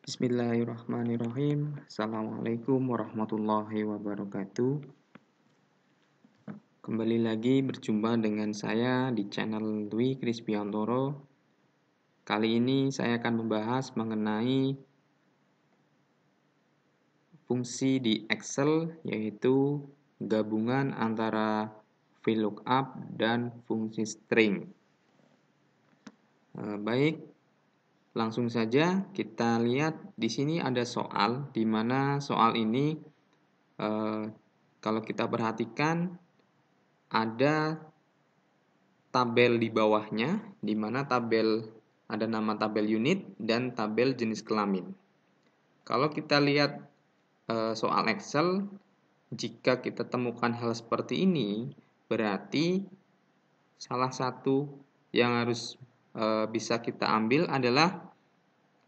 Bismillahirrahmanirrahim. Assalamualaikum warahmatullahi wabarakatuh. Kembali lagi berjumpa dengan saya di channel Dwi Krisbiantoro. Kali ini saya akan membahas mengenai fungsi di Excel, yaitu gabungan antara VLOOKUP dan fungsi string. Baik, langsung saja kita lihat di sini ada soal, di mana soal ini kalau kita perhatikan ada tabel di bawahnya, di mana ada nama tabel unit dan tabel jenis kelamin. Kalau kita lihat soal Excel, jika kita temukan hal seperti ini, berarti salah satu yang harus bisa kita ambil adalah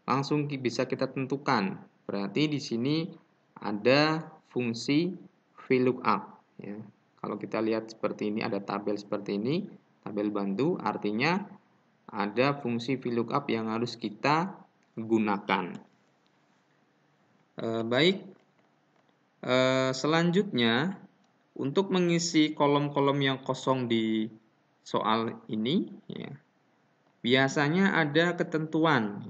langsung bisa kita tentukan. Berarti di sini ada fungsi VLOOKUP. Ya. Kalau kita lihat seperti ini, ada tabel seperti ini, tabel bantu, artinya ada fungsi VLOOKUP yang harus kita gunakan. Baik, selanjutnya untuk mengisi kolom-kolom yang kosong di soal ini, ya, biasanya ada ketentuan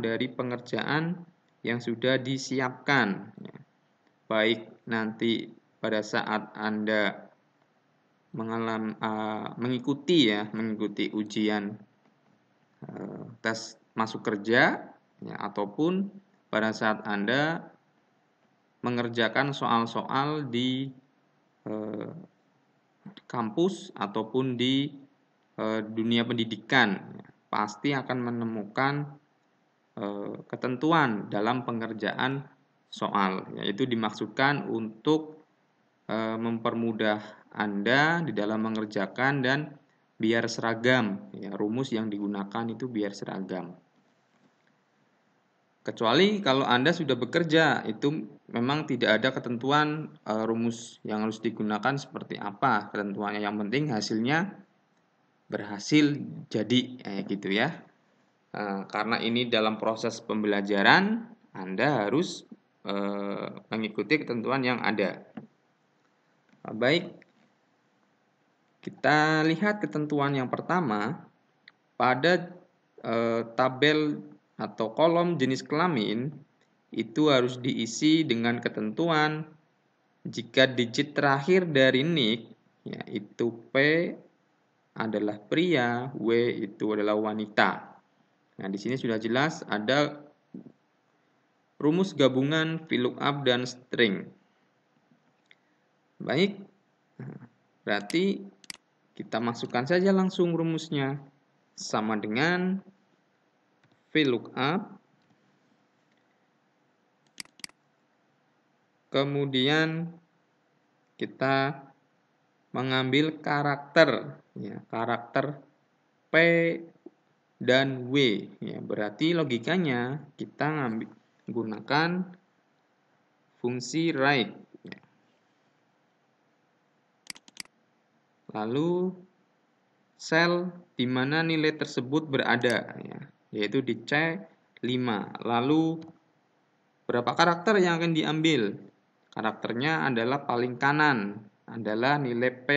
dari pengerjaan yang sudah disiapkan. Ya. Baik nanti pada saat Anda mengikuti ujian tes masuk kerja, ya, ataupun pada saat Anda mengerjakan soal-soal di kampus ataupun di dunia pendidikan, ya, pasti akan menemukan ketentuan dalam pengerjaan soal, yaitu dimaksudkan untuk mempermudah Anda di dalam mengerjakan dan biar seragam, ya, rumus yang digunakan itu biar seragam. Kecuali kalau Anda sudah bekerja, itu memang tidak ada ketentuan rumus yang harus digunakan seperti apa ketentuannya. Yang penting hasilnya berhasil jadi, gitu ya. Karena ini dalam proses pembelajaran, Anda harus mengikuti ketentuan yang ada. Baik, kita lihat ketentuan yang pertama. Pada tabel atau kolom jenis kelamin itu harus diisi dengan ketentuan jika digit terakhir dari NIK, yaitu P adalah pria, W itu adalah wanita. Nah, di sini sudah jelas ada rumus gabungan VLOOKUP dan string. Baik, berarti kita masukkan saja langsung rumusnya. Sama dengan VLOOKUP, kemudian kita mengambil karakter, ya, karakter P dan W, ya, berarti logikanya kita gunakan fungsi write, ya. Lalu sel di mana nilai tersebut berada, ya, yaitu di C5. Lalu berapa karakter yang akan diambil? Karakternya adalah paling kanan, adalah nilai P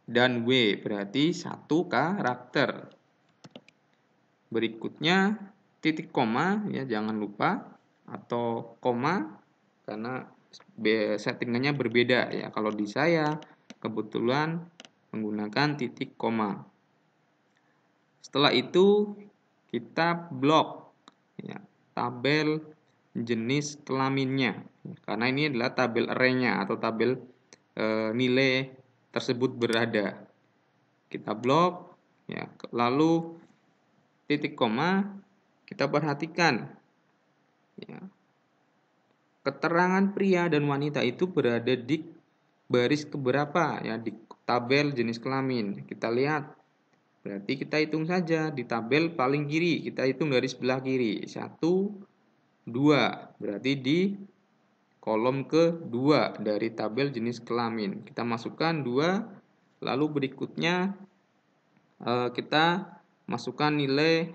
dan W, berarti 1 karakter. Berikutnya titik koma, ya, jangan lupa, atau koma karena settingannya berbeda, ya. Kalau di saya kebetulan menggunakan titik koma. Setelah itu kita blok, ya, tabel jenis kelaminnya, karena ini adalah tabel array-nya atau tabel nilai tersebut berada. Kita blok, ya, lalu titik koma, kita perhatikan, ya, keterangan pria dan wanita itu berada di baris keberapa, ya, di tabel jenis kelamin. Kita lihat, berarti kita hitung saja di tabel paling kiri, kita hitung dari sebelah kiri, 1, 2, berarti di kolom kedua dari tabel jenis kelamin. Kita masukkan 2, lalu berikutnya kita masukkan nilai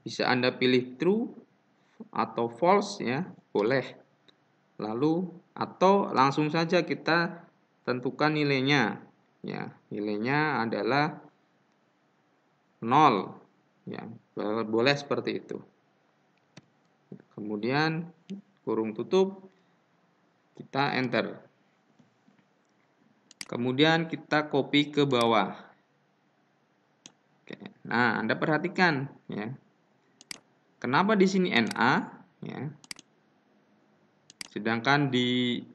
Bisa Anda pilih true atau false ya, boleh. Lalu atau langsung saja kita tentukan nilainya. Ya, nilainya adalah 0. Ya, boleh seperti itu. Kemudian kurung tutup, kita enter. Kemudian kita copy ke bawah. Oke. Nah, Anda perhatikan ya. Kenapa di sini NA ya. Sedangkan di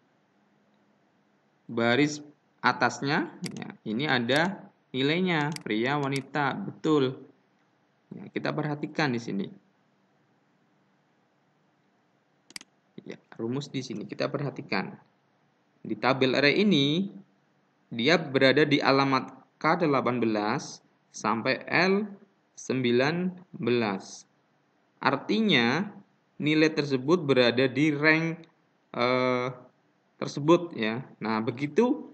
baris atasnya ya, ini ada nilainya, pria, wanita, betul. Ya, kita perhatikan di sini. Ya, rumus di sini kita perhatikan. Di tabel array ini dia berada di alamat K18 sampai L19. Artinya nilai tersebut berada di rank tersebut ya. Nah, begitu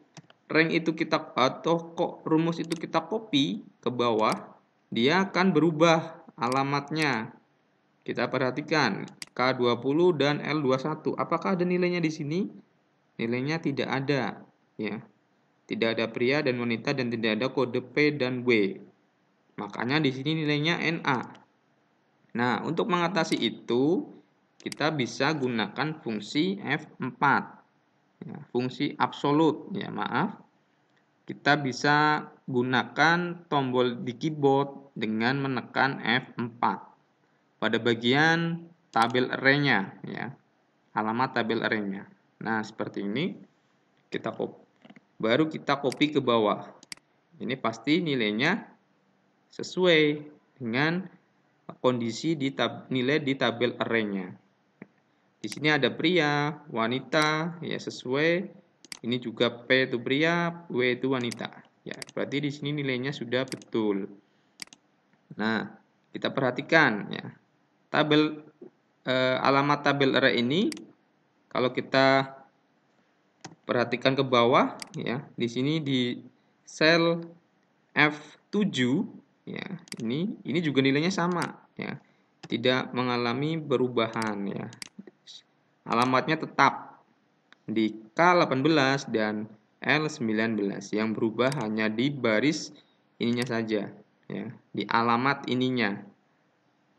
rank itu kita atau kok rumus itu kita copy ke bawah, dia akan berubah alamatnya. Kita perhatikan K20 dan L21. Apakah ada nilainya di sini? Nilainya tidak ada ya. Tidak ada pria dan wanita dan tidak ada kode P dan W. Makanya di sini nilainya NA. Nah, untuk mengatasi itu kita bisa gunakan fungsi F4. Ya, fungsi absolut ya, maaf. Kita bisa gunakan tombol di keyboard dengan menekan F4 pada bagian tabel array-nya ya. Alamat tabel array-nya. Nah, seperti ini kita baru kita copy ke bawah. Ini pasti nilainya sesuai dengan kondisi di nilai di tabel array-nya. Di sini ada pria, wanita, ya sesuai. Ini juga P itu pria, W itu wanita. Ya, berarti di sini nilainya sudah betul. Nah, kita perhatikan ya. Alamat tabel array ini kalau kita perhatikan ke bawah ya, di sini di sel F7 ya, ini juga nilainya sama ya. Tidak mengalami perubahan ya. Alamatnya tetap di K18 dan L19. Yang berubah hanya di baris ininya saja ya, di alamat ininya.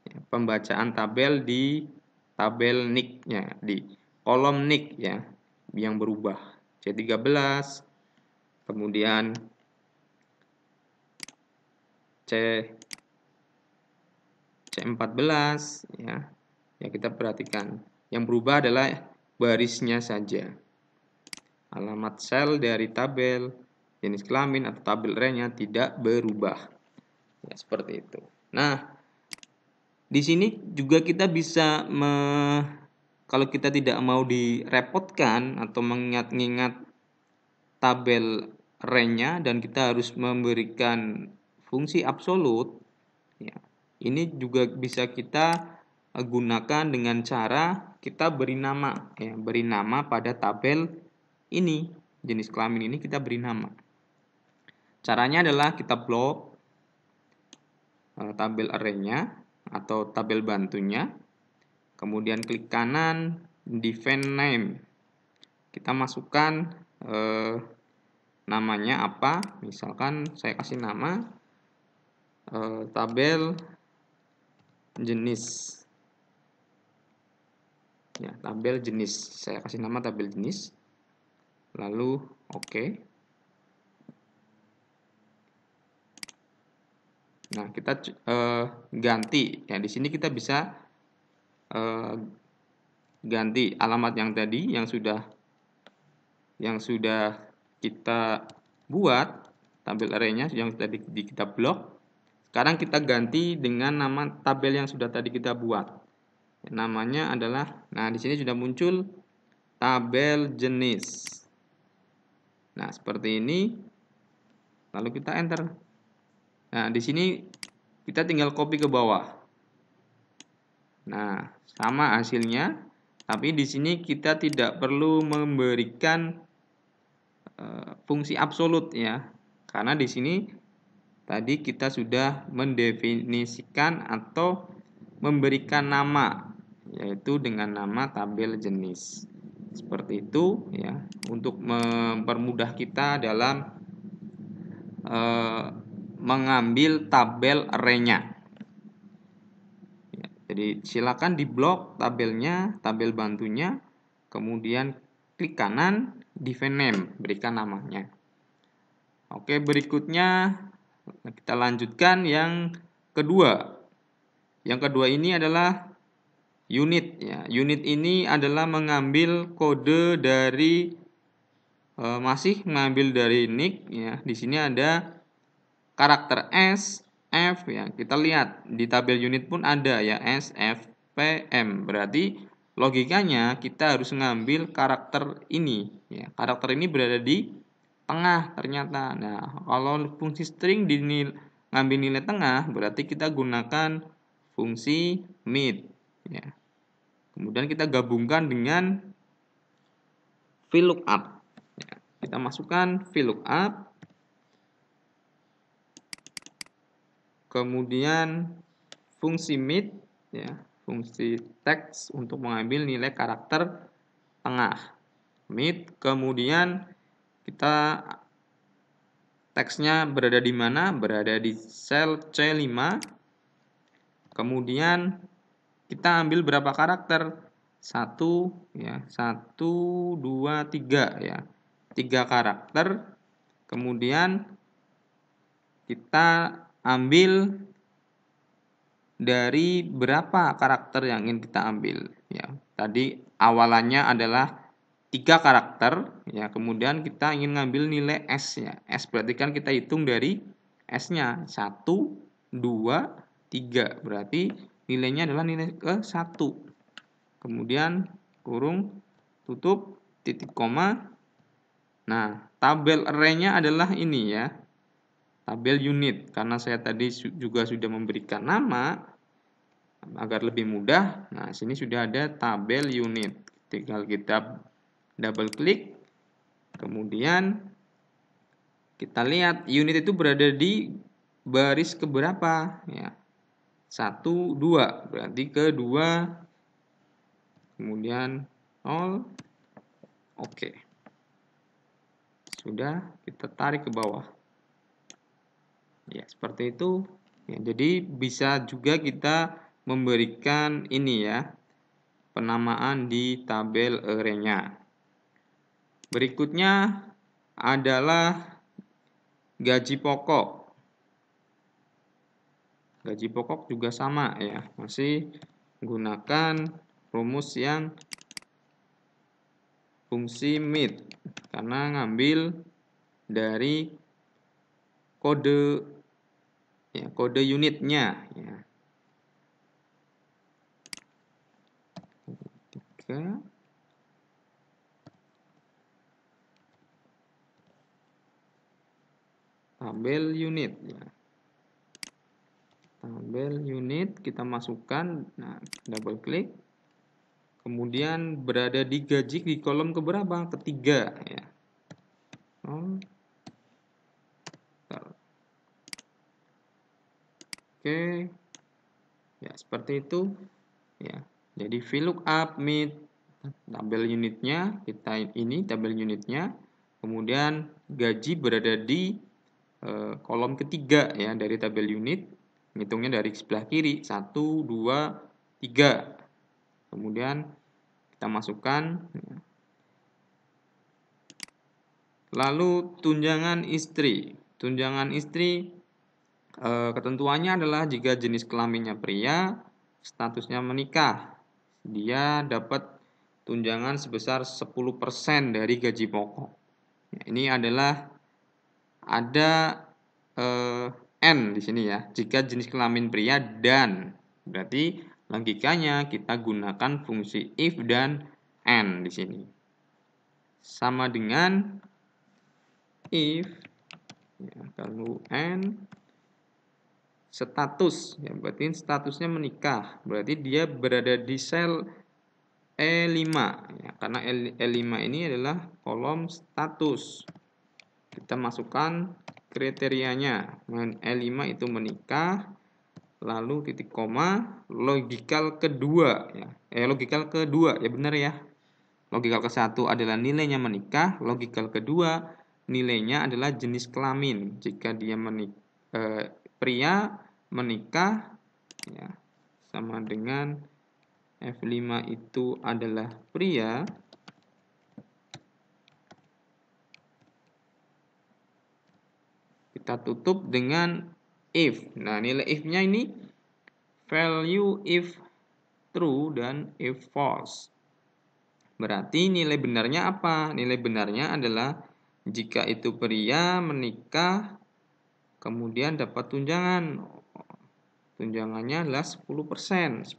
Ya, pembacaan tabel di tabel nick-nya, di kolom nick ya, yang berubah. C13, kemudian C14 ya. Ya, kita perhatikan. Yang berubah adalah barisnya saja. Alamat sel dari tabel, jenis kelamin atau tabel array-nya tidak berubah. Ya, seperti itu. Nah, di sini juga kita bisa kalau kita tidak mau direpotkan atau mengingat-ingat tabel array-nya dan kita harus memberikan fungsi absolut ya. Ini juga bisa kita gunakan dengan cara kita beri nama ya, beri nama pada tabel ini, jenis kelamin ini kita beri nama. Caranya adalah kita blok tabel array-nya atau tabel bantunya, kemudian klik kanan define name, kita masukkan namanya apa, misalkan saya kasih nama tabel jenis ya, tabel jenis, saya kasih nama tabel jenis, lalu oke. Nah, kita ganti ya, di sini kita bisa ganti alamat yang tadi yang sudah kita buat tabel array-nya yang tadi kita blok. Sekarang kita ganti dengan nama tabel yang sudah tadi kita buat. Namanya adalah, nah di sini sudah muncul tabel jenis. Nah, seperti ini. Lalu kita enter. Nah, di sini kita tinggal copy ke bawah. Nah, sama hasilnya, tapi di sini kita tidak perlu memberikan fungsi absolut ya. Karena di sini tadi kita sudah mendefinisikan atau memberikan nama, yaitu dengan nama tabel jenis. Seperti itu ya, untuk mempermudah kita dalam mengambil tabel array-nya. Ya, jadi silakan diblok tabelnya, tabel bantunya, kemudian klik kanan, define name, berikan namanya. Oke, berikutnya kita lanjutkan yang kedua. Yang kedua ini adalah unit. Ya, unit ini adalah mengambil kode dari masih mengambil dari nick. Ya, di sini ada karakter S, F. Ya, kita lihat di tabel unit pun ada ya S, F, P, M. Berarti logikanya kita harus mengambil karakter ini. Ya, karakter ini berada di tengah ternyata. Nah, kalau fungsi string ngambil nilai tengah, berarti kita gunakan fungsi mid. Ya. Kemudian kita gabungkan dengan VLOOKUP. Ya, kita masukkan VLOOKUP. Kemudian fungsi mid, ya, fungsi text untuk mengambil nilai karakter tengah. Mid, kemudian kita teksnya berada di mana? Berada di sel C5. Kemudian kita ambil berapa karakter? 1, ya, 1, 2, 3, ya. 3 karakter. Kemudian kita ambil dari berapa karakter yang ingin kita ambil, ya. Tadi awalannya adalah 3 karakter, ya. Kemudian kita ingin ngambil nilai S, ya. S berarti kan kita hitung dari S-nya 1, 2, 3. Berarti nilainya adalah nilai ke 1. Kemudian kurung, tutup, titik koma. Nah, tabel array-nya adalah ini ya. Tabel unit. Karena saya tadi juga sudah memberikan nama agar lebih mudah. Nah, sini sudah ada tabel unit. Tinggal kita double klik. Kemudian kita lihat unit itu berada di baris keberapa ya. 1, 2. Berarti kedua. Kemudian 0. Oke. Sudah, kita tarik ke bawah. Ya, seperti itu. Ya, jadi bisa juga kita memberikan ini ya, penamaan di tabel array-nya. Berikutnya adalah gaji pokok. Gaji pokok juga sama ya, masih menggunakan rumus yang fungsi mid karena ngambil dari kode ya, kode unitnya ya. 3 tabel unit ya. Tabel unit kita masukkan, nah, double klik. Kemudian berada di gaji di kolom keberapa? Ketiga ya. Oke. Ya, seperti itu ya. Jadi VLOOKUP mid tabel unitnya, kita ini tabel unitnya. Kemudian gaji berada di kolom ketiga ya dari tabel unit. Ngitungnya dari sebelah kiri 1, 2, 3. Kemudian kita masukkan. Lalu tunjangan istri. Tunjangan istri ketentuannya adalah jika jenis kelaminnya pria, statusnya menikah, dia dapat tunjangan sebesar 10% dari gaji pokok. Ini adalah ada N di sini ya. Jika jenis kelamin pria dan, berarti logikanya kita gunakan fungsi if dan N di sini. Sama dengan if ya, kalau N status ya, berarti statusnya menikah, berarti dia berada di sel E5 ya, karena E5 ini adalah kolom status. Kita masukkan kriterianya. E5 itu menikah, lalu titik koma, logikal kedua ya. Logikal kedua ya, benar ya. Logikal ke-1 adalah nilainya menikah, logikal kedua nilainya adalah jenis kelamin. Jika dia pria menikah ya, sama dengan F5 itu adalah pria, kita tutup dengan if. Nah, nilai if-nya ini value if true dan if false. Berarti nilai benarnya apa? Nilai benarnya adalah jika itu pria menikah kemudian dapat tunjangan. Tunjangannya adalah 10%. 10%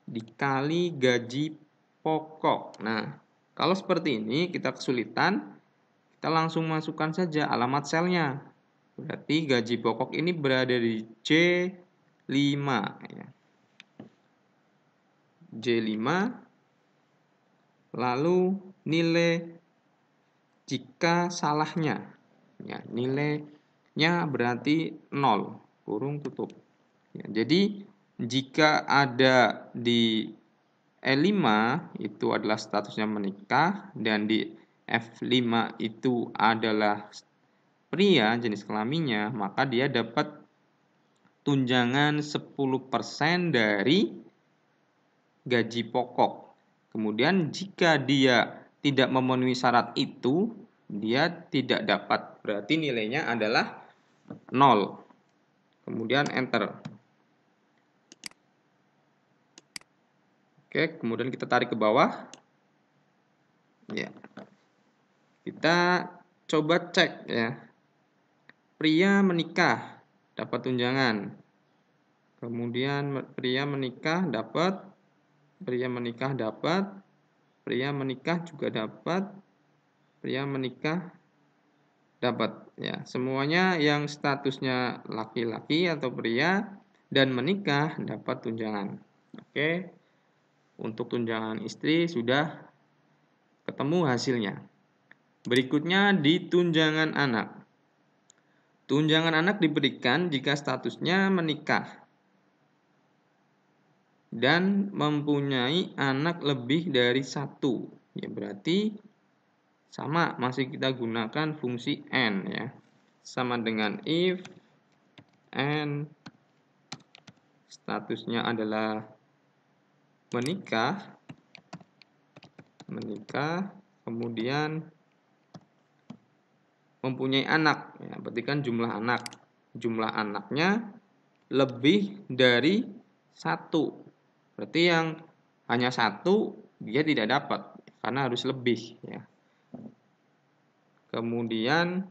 dikali gaji pokok. Nah, kalau seperti ini kita kesulitan, kita langsung masukkan saja alamat selnya. Berarti gaji pokok ini berada di J5 ya. J5, lalu nilai jika salahnya ya, nilainya berarti 0 kurung tutup ya. Jadi jika ada di E5 itu adalah statusnya menikah, dan di F5 itu adalah pria jenis kelaminnya, maka dia dapat tunjangan 10% dari gaji pokok. Kemudian jika dia tidak memenuhi syarat itu, dia tidak dapat. Berarti nilainya adalah 0. Kemudian enter. Oke, kemudian kita tarik ke bawah. Ya. Kita coba cek ya. Pria menikah dapat tunjangan. Kemudian pria menikah dapat, pria menikah dapat, pria menikah juga dapat, pria menikah dapat ya. Semuanya yang statusnya laki-laki atau pria dan menikah dapat tunjangan. Oke. Untuk tunjangan istri sudah ketemu hasilnya. Berikutnya di tunjangan anak. Tunjangan anak diberikan jika statusnya menikah dan mempunyai anak lebih dari 1. Ya, berarti sama, masih kita gunakan fungsi N ya. Sama dengan if N statusnya adalah menikah, kemudian mempunyai anak ya, berarti kan jumlah anaknya lebih dari 1. Berarti yang hanya 1 dia tidak dapat karena harus lebih ya. Kemudian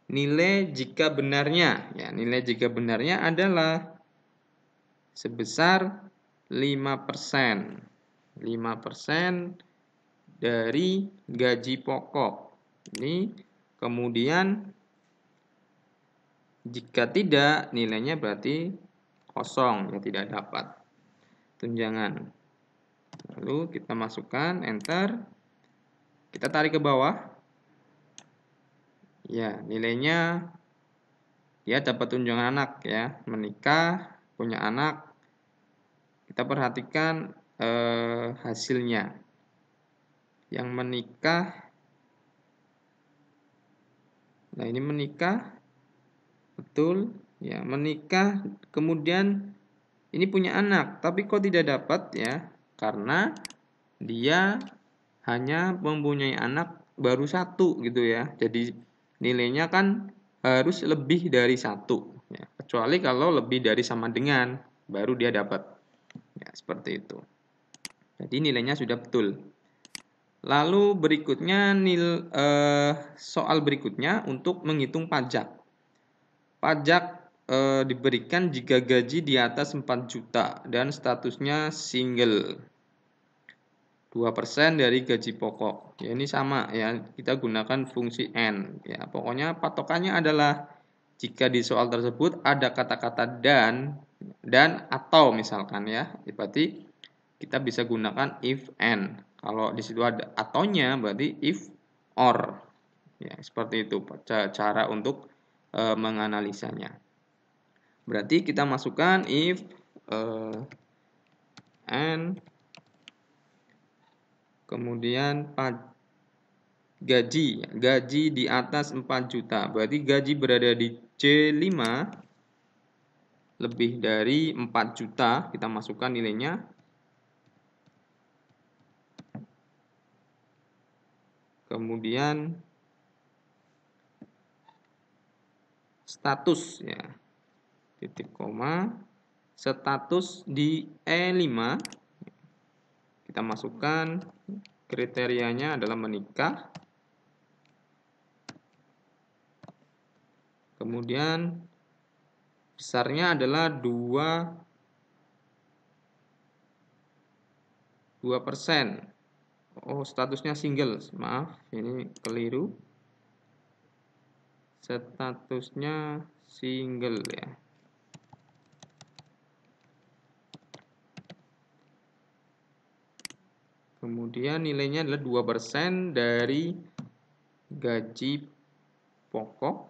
nilai jika benarnya ya, nilai jika benarnya adalah sebesar 5%. 5% dari gaji pokok. Ini kemudian jika tidak, nilainya berarti kosong, ya tidak dapat tunjangan. Lalu kita masukkan enter. Kita tarik ke bawah. Ya, nilainya dia dapat tunjangan anak ya, menikah, punya anak. Kita perhatikan hasilnya. Yang menikah, nah ini menikah, betul ya, menikah, kemudian ini punya anak, tapi kok tidak dapat ya, karena dia hanya mempunyai anak baru 1 gitu ya, jadi nilainya kan harus lebih dari 1 ya, kecuali kalau lebih dari sama dengan baru dia dapat ya, seperti itu. Jadi nilainya sudah betul. Lalu berikutnya soal berikutnya untuk menghitung pajak. Pajak diberikan jika gaji di atas 4 juta dan statusnya single. 2% dari gaji pokok. Ya, ini sama ya, kita gunakan fungsi N. Ya, pokoknya patokannya adalah jika di soal tersebut ada kata-kata dan atau misalkan ya, berarti kita bisa gunakan if and. Kalau di situ ada ataunya berarti if or. Ya, seperti itu cara untuk menganalisanya. Berarti kita masukkan if and kemudian gaji di atas 4 juta. Berarti gaji berada di C5 lebih dari 4 juta, kita masukkan nilainya. Kemudian status ya. Titik koma, status di E5 kita masukkan kriterianya adalah menikah. Kemudian besarnya adalah 2%. Oh, statusnya single. Maaf, ini keliru. Statusnya single ya. Kemudian nilainya adalah 2% dari gaji pokok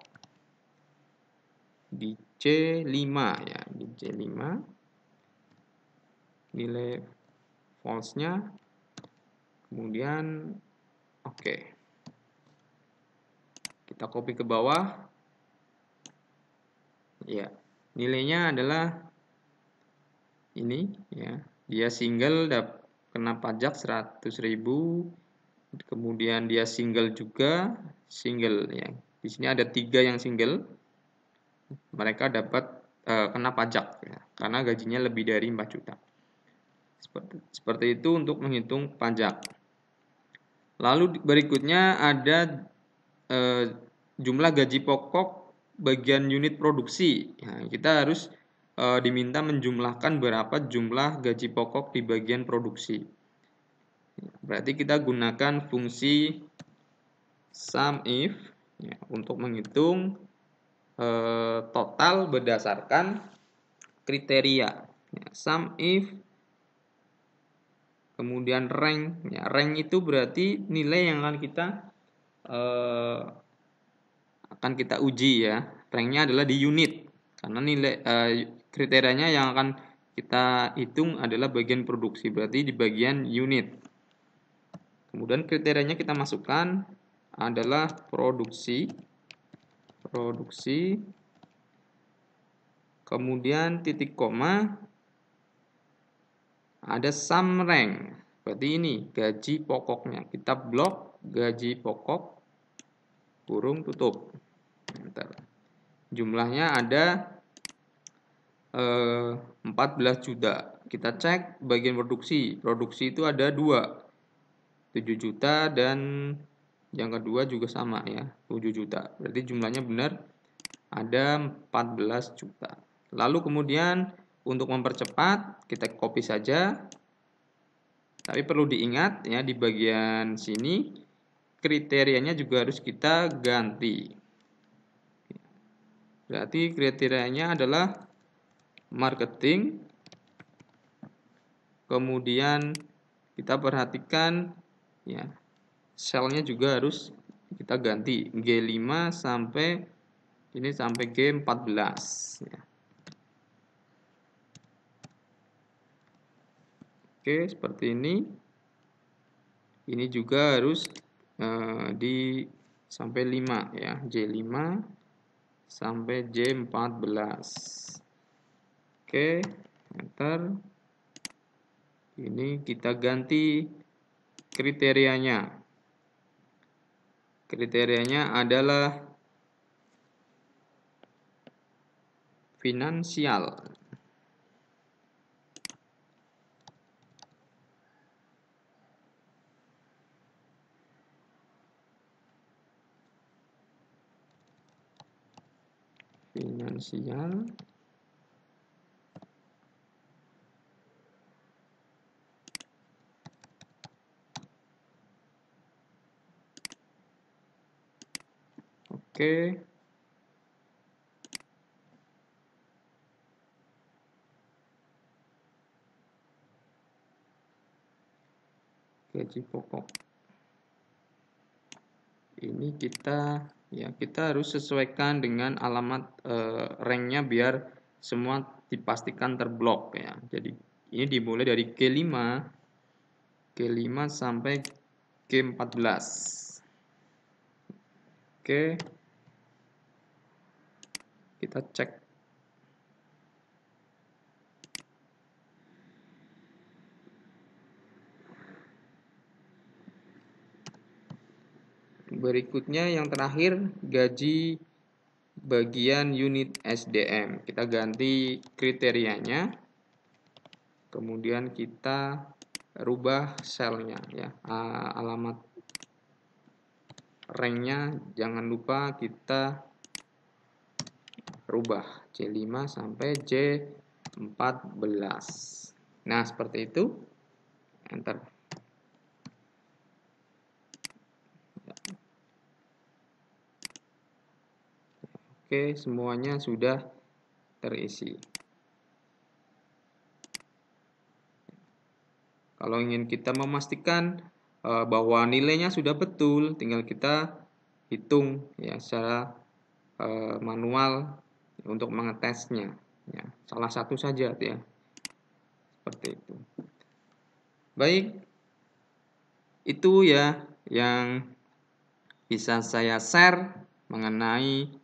di C5 ya, di C5. Nilai false-nya. Kemudian oke. Kita copy ke bawah. Ya, nilainya adalah ini ya. Dia single kena pajak 100.000. Kemudian dia single juga, single ya. Di sini ada 3 yang single. Mereka dapat kena pajak ya, karena gajinya lebih dari 4 juta. Seperti itu untuk menghitung pajak. Lalu berikutnya ada jumlah gaji pokok bagian unit produksi. Nah, kita harus diminta menjumlahkan berapa jumlah gaji pokok di bagian produksi. Berarti kita gunakan fungsi SUMIF ya, untuk menghitung total berdasarkan kriteria. Ya, SUMIF kemudian rank. Ya, rank itu berarti nilai yang akan kita uji ya. Ranknya adalah di unit. Karena nilai kriterianya yang akan kita hitung adalah bagian produksi, berarti di bagian unit. Kemudian kriterianya kita masukkan adalah produksi, kemudian titik koma, ada sum rank. Berarti ini gaji pokoknya. Kita blok gaji pokok, kurung tutup. Bentar. Jumlahnya ada 14 juta. Kita cek bagian produksi. Produksi itu ada 2, 7 juta dan yang kedua juga sama ya, 7 juta. Berarti jumlahnya benar ada 14 juta. Lalu kemudian untuk mempercepat kita copy saja. Tapi perlu diingat ya, di bagian sini kriterianya juga harus kita ganti. Berarti kriterianya adalah marketing. Kemudian kita perhatikan ya, selnya juga harus kita ganti G5 sampai ini sampai G14 ya. Oke, seperti ini. Ini juga harus di sampai 5 ya, J5 sampai J14. Oke, enter. Ini kita ganti kriterianya. Kriterianya adalah finansial. Finansial. Oke. Gaji pokok. ini kita harus sesuaikan dengan alamat ranknya biar semua dipastikan terblok ya. Jadi ini dimulai dari G5 sampai G14. Oke, kita cek. Berikutnya yang terakhir, gaji bagian unit SDM. Kita ganti kriterianya. Kemudian kita rubah selnya ya. Alamat ranknya jangan lupa kita rubah C5 sampai C14. Nah, seperti itu. Enter. Oke, semuanya sudah terisi. Kalau ingin kita memastikan bahwa nilainya sudah betul, tinggal kita hitung ya secara manual untuk mengetesnya. Ya, salah satu saja ya, seperti itu. Baik, itu ya yang bisa saya share mengenai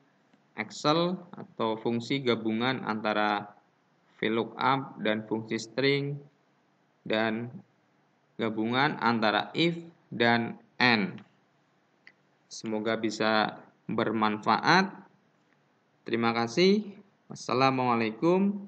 Excel atau fungsi gabungan antara VLOOKUP dan fungsi string dan gabungan antara if dan and. Semoga bisa bermanfaat. Terima kasih. Wassalamualaikum